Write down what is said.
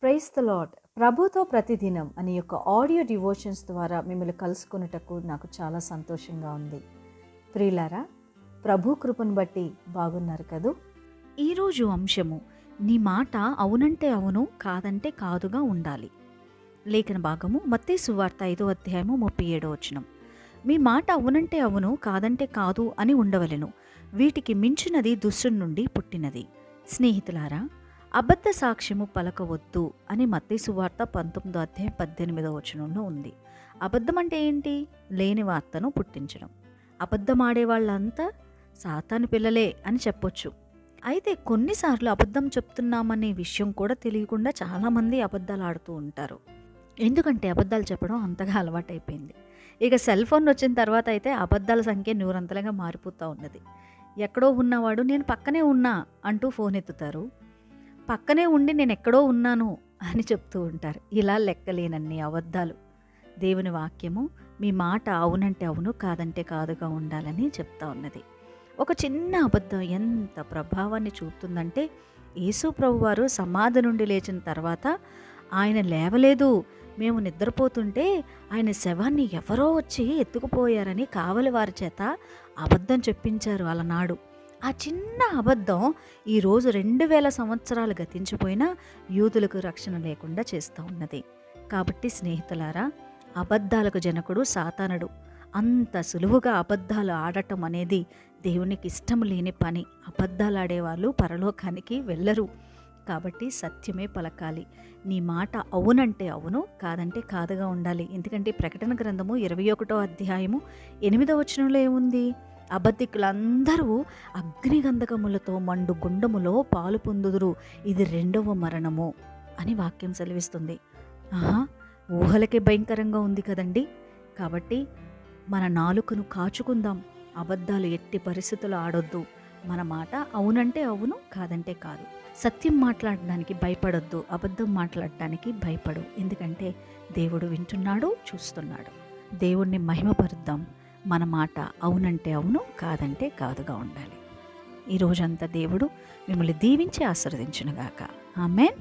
Praise the lord. ప్రభుతో ప్రతిదినం అనే యొక్క ఆడియో డివోషన్స్ ద్వారా మిమ్మల్ని కలుసుకున్నటకు నాకు చాలా సంతోషంగా ఉంది. ప్రియులారా, ప్రభు కృపను బట్టి బాగున్నారు కదూ. ఈరోజు అంశము, నీ మాట అవునంటే అవును, కాదంటే కాదుగా ఉండాలి. లేఖన భాగము మత్తయి సువార్త 5వ అధ్యాయము 37వ వచనం. మీ మాట అవునంటే అవును, కాదంటే కాదు అని ఉండవలెను. వీటికి మించినది దుష్టుని నుండి పుట్టినది. స్నేహితులారా, అబద్ధ సాక్ష్యము పలకవద్దు అని మత్తయి సువార్త 19వ అధ్యాయం 18వ వచనంలో ఉంది. అబద్ధం అంటే ఏంటి? లేని వార్తను పుట్టించడం. అబద్ధమాడే వాళ్ళంతా సాతాను పిల్లలే అని చెప్పొచ్చు. అయితే కొన్నిసార్లు అబద్ధం చెప్తున్నామనే విషయం కూడా తెలియకుండా చాలామంది అబద్ధాలు ఆడుతూ ఉంటారు. ఎందుకంటే అబద్ధాలు చెప్పడం అంతగా అలవాటైపోయింది. ఇక సెల్ ఫోన్ వచ్చిన తర్వాత అయితే అబద్ధాల సంఖ్య నూరంతలుగా మారిపోతూ ఉన్నది. ఎక్కడో ఉన్నవాడు నేను పక్కనే ఉన్నా అంటూ ఫోన్ ఎత్తుతారు. పక్కనే ఉండి నేను ఎక్కడో ఉన్నాను అని చెప్తూ ఉంటారు. ఇలా లెక్కలేనన్ని అబద్ధాలు. దేవుని వాక్యము మీ మాట అవునంటే అవును, కాదంటే కాదుగా ఉండాలని చెప్తా ఉన్నది. ఒక చిన్న అబద్ధం ఎంత ప్రభావాన్ని చూపుతుందంటే, యేసు ప్రభువారు సమాధి నుండి లేచిన తర్వాత ఆయన లేవలేదు, మేము నిద్రపోతుంటే ఆయన శవాన్ని ఎవరో వచ్చి ఎత్తుకుపోయారని కావలి వారి చేత అబద్ధం చెప్పించారు అలనాడు. ఆ చిన్న అబద్ధం ఈరోజు 2000 సంవత్సరాలు గతించిపోయినా యూదులకు రక్షణ లేకుండా చేస్తూ ఉన్నది. కాబట్టి స్నేహితులారా, అబద్ధాలకు జనకుడు సాతానుడు. అంత సులువుగా అబద్ధాలు ఆడటం అనేది దేవునికి ఇష్టం లేని పని. అబద్ధాలు ఆడేవాళ్ళు పరలోకానికి వెళ్ళరు. కాబట్టి సత్యమే పలకాలి. నీ మాట అవునంటే అవును, కాదంటే కాదుగా ఉండాలి. ఎందుకంటే ప్రకటన గ్రంథము 21వ అధ్యాయము 8వ వచనంలో ఏముంది? అబద్ధికులందరూ అగ్నిగంధకములతో మండు గుండములో పాలు పొందుదురు, ఇది 2వ మరణము అని వాక్యం సెలవిస్తుంది. ఊహలకే భయంకరంగా ఉంది కదండి. కాబట్టి మన నాలుకను కాచుకుందాం. అబద్ధాలు ఎట్టి పరిస్థితులు ఆడొద్దు. మన మాట అవునంటే అవును, కాదంటే కాదు. సత్యం మాట్లాడడానికి భయపడొద్దు, అబద్ధం మాట్లాడడానికి భయపడు. ఎందుకంటే దేవుడు వింటున్నాడు, చూస్తున్నాడు. దేవుణ్ణి మహిమపరుద్దాం. మన మాట అవునంటే అవును, కాదంటే కాదుగా ఉండాలి. ఈ రోజంతా దేవుడు మిమ్మల్ని దీవించి ఆశీర్వదించునుగాక. ఆమేన్.